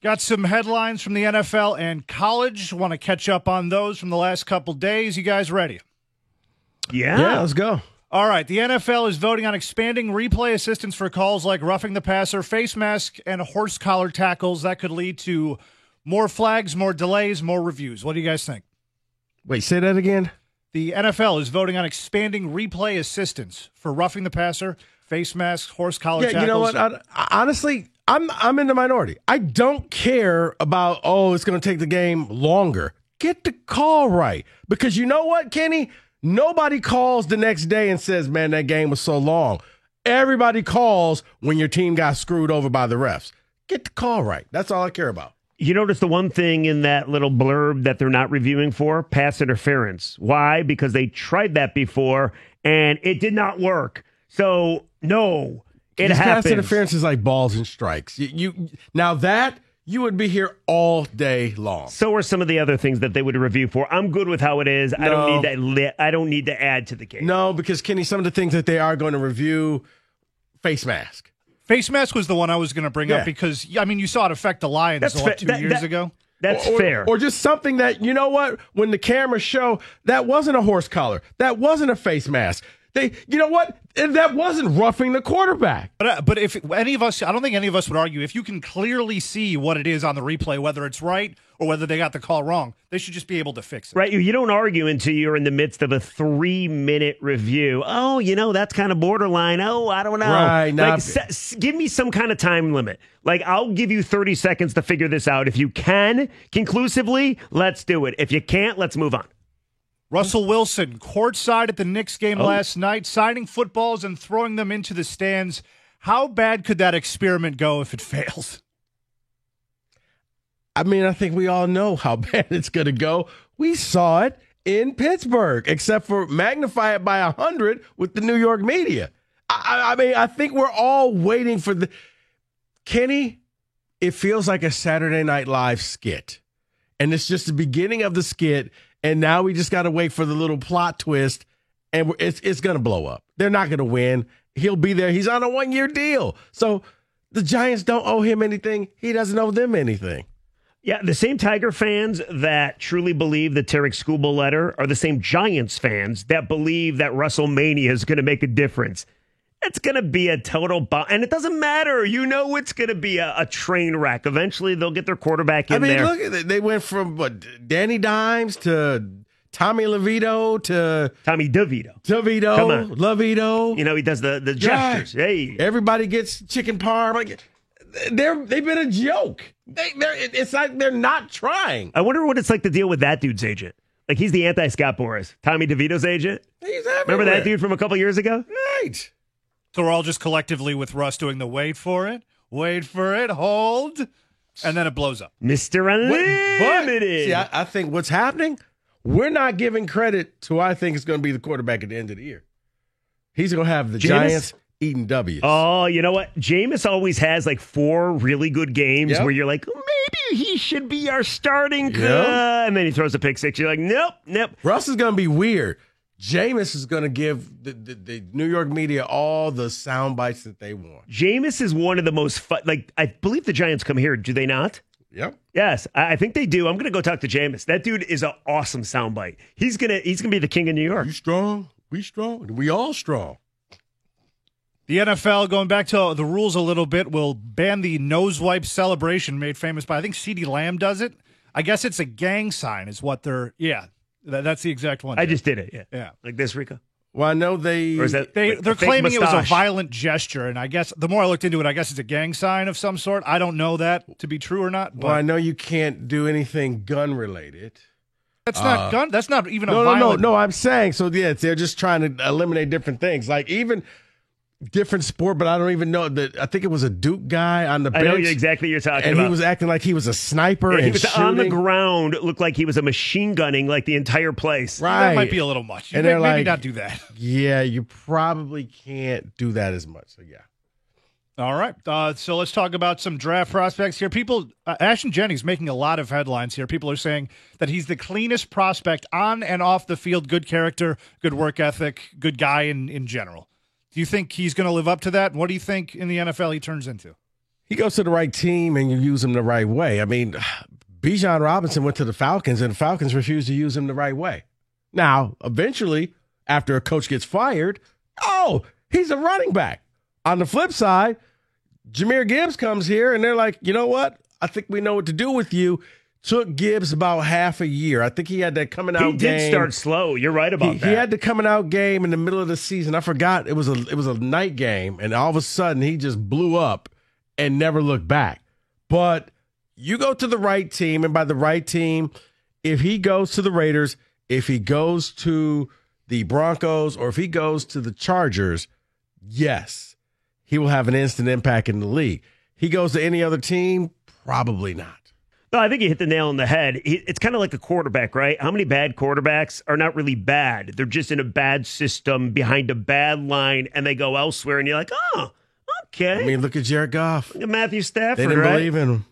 Got some headlines from the NFL and college. Want to catch up on those from the last couple days. You guys ready? Yeah, let's go. All right. The NFL is voting on expanding replay assistance for calls like roughing the passer, face mask, and horse collar tackles. That could lead to more flags, more delays, more reviews. What do you guys think? Wait, say that again? The NFL is voting on expanding replay assistance for roughing the passer, face masks, horse collar tackles. You know what? Honestly, I'm in the minority. I don't care about, it's going to take the game longer. Get the call right. Because you know what, Kenny? Nobody calls the next day and says, man, that game was so long. Everybody calls when your team got screwed over by the refs. Get the call right. That's all I care about. You notice the one thing in that little blurb that they're not reviewing for? Pass interference. Why? Because they tried that before, and it did not work. So, no, it happens. Pass interference is like balls and strikes. Now that, you would be here all day long. So are some of the other things that they would review for. I'm good with how it is. No. I don't need to add to the game. No, because, Kenny, some of the things that they are going to review, face mask. Face mask was the one I was going to bring up because, you saw it affect the Lions 2 years ago. That's fair. Or just something that, you know what, when the cameras show, that wasn't a horse collar. That wasn't a face mask. You know what? That wasn't roughing the quarterback. But if any of us, I don't think any of us would argue, if you can clearly see what it is on the replay, whether it's right or whether they got the call wrong, they should just be able to fix it. Right. You don't argue until you're in the midst of a 3-minute review. Oh, that's kind of borderline. Oh, I don't know. Right. Give me some kind of time limit. Like, I'll give you 30 seconds to figure this out. If you can conclusively, let's do it. If you can't, let's move on. Russell Wilson, courtside at the Knicks game last night, signing footballs and throwing them into the stands. How bad could that experiment go if it fails? I think we all know how bad it's going to go. We saw it in Pittsburgh, except for magnify it by 100 with the New York media. I think we're all waiting for Kenny, it feels like a Saturday Night Live skit. And it's just the beginning of the skit. And now we just got to wait for the little plot twist, and it's going to blow up. They're not going to win. He'll be there. He's on a 1-year deal. So the Giants don't owe him anything. He doesn't owe them anything. Yeah, the same Tiger fans that truly believe the Tarek Skubal letter are the same Giants fans that believe that WrestleMania is going to make a difference. It's going to be a total bomb. And it doesn't matter. It's going to be a train wreck. Eventually, they'll get their quarterback in there. Look, they went from Danny Dimes to Tommy DeVito to... Tommy DeVito. Come on. He does the gestures. Hey. Everybody gets chicken parm. They've been a joke. It's like they're not trying. I wonder what it's like to deal with that dude's agent. Like, he's the anti-Scott Boras. Tommy DeVito's agent. He's everywhere. Remember that dude from a couple years ago? Right. So we're all just collectively with Russ doing the wait for it, hold, and then it blows up. Mr. Unlimited. See, I think what's happening, we're not giving credit to who I think is going to be the quarterback at the end of the year. He's going to have the Giants eating W's. Oh, you know what? Jameis always has like 4 really good games where you're like, maybe he should be our starting. And then he throws a pick six. You're like, nope. Russ is going to be weird. Jameis is going to give the New York media all the sound bites that they want. Jameis is one of the most fun. Like, I believe the Giants come here. Do they not? Yep. Yes, I think they do. I'm going to go talk to Jameis. That dude is an awesome soundbite. He's gonna be the king of New York. You strong? We strong. We all strong. The NFL, going back to the rules a little bit, will ban the nose wipe celebration made famous by, I think CeeDee Lamb does it. I guess it's a gang sign is what they're, that's the exact one. I just did it, yeah. Like this, Rico? Well, I know Or is that they're claiming it was a violent gesture, and I guess the more I looked into it, I guess it's a gang sign of some sort. I don't know that to be true or not. But well, I know you can't do anything gun-related. That's not gun. That's not even a violent. No. I'm saying, so they're just trying to eliminate different things. Like even different sport, but I don't even know that. I think it was a Duke guy on the bench. I know exactly what you're talking and about. he was acting like he was a sniper. Yeah, and he was shooting. on the ground. It looked like he was a machine gunning like the entire place. Right. That might be a little much. And maybe not do that. Yeah, you probably can't do that as much. So yeah. All right. So let's talk about some draft prospects here. People, Ashton Jennings making a lot of headlines here. People are saying that he's the cleanest prospect on and off the field. Good character, good work ethic, good guy in general. Do you think he's going to live up to that? What do you think in the NFL he turns into? He goes to the right team and you use him the right way. I mean, Bijan Robinson went to the Falcons and the Falcons refused to use him the right way. Now, eventually, after a coach gets fired, he's a running back. On the flip side, Jahmyr Gibbs comes here and they're like, you know what? I think we know what to do with you. Took Gibbs about half a year. I think he had that coming out game. He did start slow. You're right about that. He had the coming out game in the middle of the season. I forgot it was a night game, and all of a sudden he just blew up and never looked back. But you go to the right team, and by the right team, if he goes to the Raiders, if he goes to the Broncos, or if he goes to the Chargers, yes, he will have an instant impact in the league. He goes to any other team, probably not. No, I think you hit the nail on the head. It's kind of like a quarterback, right? How many bad quarterbacks are not really bad? They're just in a bad system behind a bad line, and they go elsewhere, and you're like, oh, okay. I mean, look at Jared Goff. Look at Matthew Stafford, They didn't believe in him.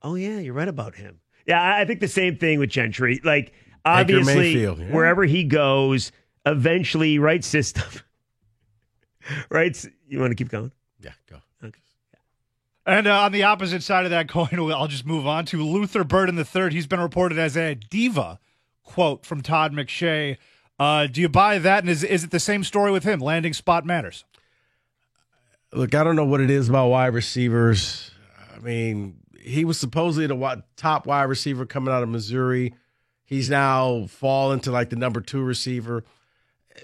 Oh, yeah, you're right about him. Yeah, I think the same thing with Gentry. Like, obviously, Mayfield, yeah. Wherever he goes, eventually, right system. Right? You want to keep going? Yeah, go. Okay. And on the opposite side of that coin, I'll just move on to Luther Burden III. He's been reported as a diva, quote from Todd McShay. Do you buy that? And is it the same story with him? Landing spot matters. Look, I don't know what it is about wide receivers. I mean, he was supposedly the top wide receiver coming out of Missouri. He's now fallen to like the number 2 receiver.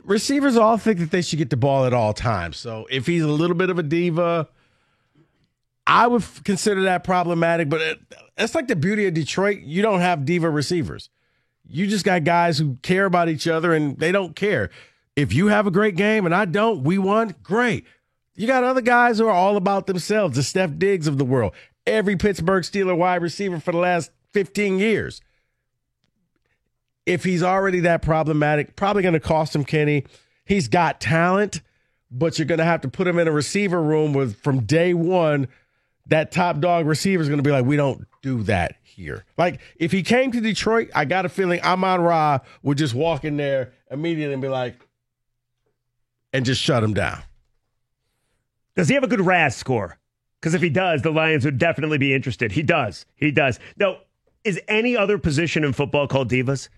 Receivers all think that they should get the ball at all times. So if he's a little bit of a diva, I would consider that problematic. But it's like the beauty of Detroit. You don't have diva receivers. You just got guys who care about each other, and they don't care. If you have a great game and I don't, we won, great. You got other guys who are all about themselves, the Steph Diggs of the world. Every Pittsburgh Steeler wide receiver for the last 15 years. If he's already that problematic, probably going to cost him, Kenny. He's got talent, but you're going to have to put him in a receiver room with, from day one, that top dog receiver is going to be like, we don't do that here. Like, if he came to Detroit, I got a feeling Amon-Ra would just walk in there immediately and be like, and just shut him down. Does he have a good RAS score? Because if he does, the Lions would definitely be interested. He does. He does. Now, is any other position in football called divas?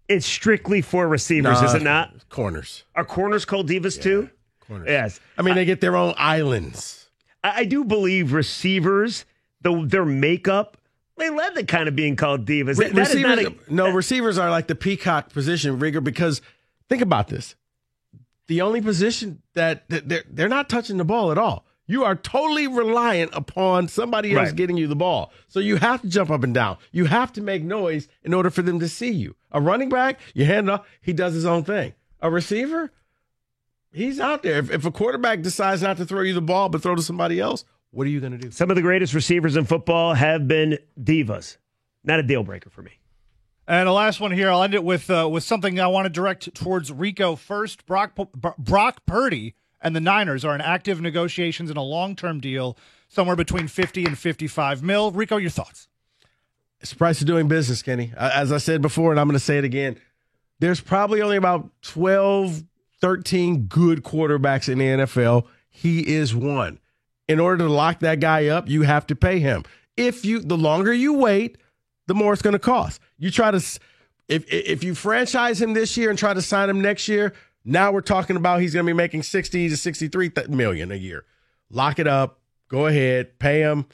It's strictly for receivers, is it not? Corners. Are corners called divas too? Corners. Yes. I mean, they get their own islands. I do believe receivers, their makeup, they led to kind of being called divas. Receivers are like the peacock position, Rigger, because think about this. The only position that they're not touching the ball at all. You are totally reliant upon somebody else getting you the ball. So you have to jump up and down. You have to make noise in order for them to see you. A running back, you hand it off, he does his own thing. A receiver, he's out there. If a quarterback decides not to throw you the ball but throw to somebody else, what are you going to do? Some of the greatest receivers in football have been divas. Not a deal breaker for me. And the last one here, I'll end it with something I want to direct towards Rico first. Brock Purdy and the Niners are in active negotiations in a long-term deal, somewhere between 50 and 55 mil. Rico, your thoughts? It's the price of doing business, Kenny. As I said before, and I'm going to say it again, there's probably only about 12, 13 good quarterbacks in the NFL. He is one. In order to lock that guy up, you have to pay him. The longer you wait, the more it's going to cost. You try to, if you franchise him this year and try to sign him next year, now we're talking about he's going to be making 60 to 63 million a year. Lock it up. Go ahead. Pay him.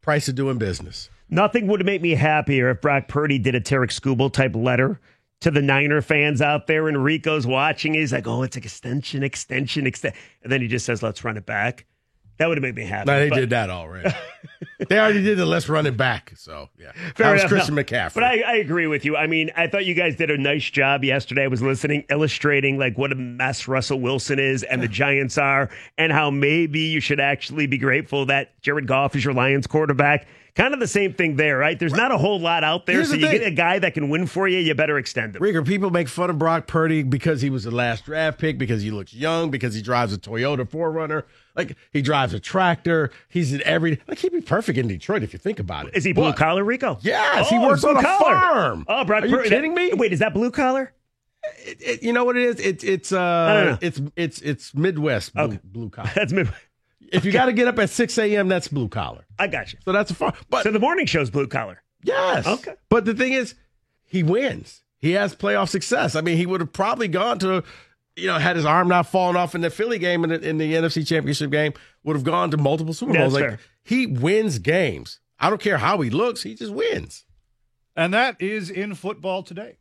Price of doing business. Nothing would make me happier if Brock Purdy did a Tarek Skubal type letter to the Niner fans out there, and Rico's watching. He's like, oh, it's like extension. And then he just says, let's run it back. That would have made me happy. No, they did that already. They already did the let's run it back. So, yeah. Fair that was enough. Christian McCaffrey. But I agree with you. I mean, I thought you guys did a nice job yesterday. I was listening, illustrating like what a mess Russell Wilson is and the Giants are, and how maybe you should actually be grateful that Jared Goff is your Lions quarterback. Kind of the same thing there, right? There's not a whole lot out there, so you get a guy that can win for you, you better extend him. Rigger, people make fun of Brock Purdy because he was the last draft pick, because he looks young, because he drives a Toyota 4Runner. Like, he drives a tractor. He's in he'd be perfect in Detroit if you think about it. Is he blue collar, Rico? Yes, he works on a farm. Oh, Brock Are you Purdy. kidding me? Wait, is that blue collar? You know what it is? It's I don't know. It's Midwest blue collar. That's mid. If you got to get up at 6 a.m., that's blue collar. I got you. So that's a fun. But So the morning show's blue collar. yes. Okay. But the thing is, he wins. He has playoff success. I mean, he would have probably gone to, had his arm not fallen off in the Philly game in the NFC Championship game, would have gone to multiple Super Bowls. That's fair. He wins games. I don't care how he looks. He just wins. And that is in football today.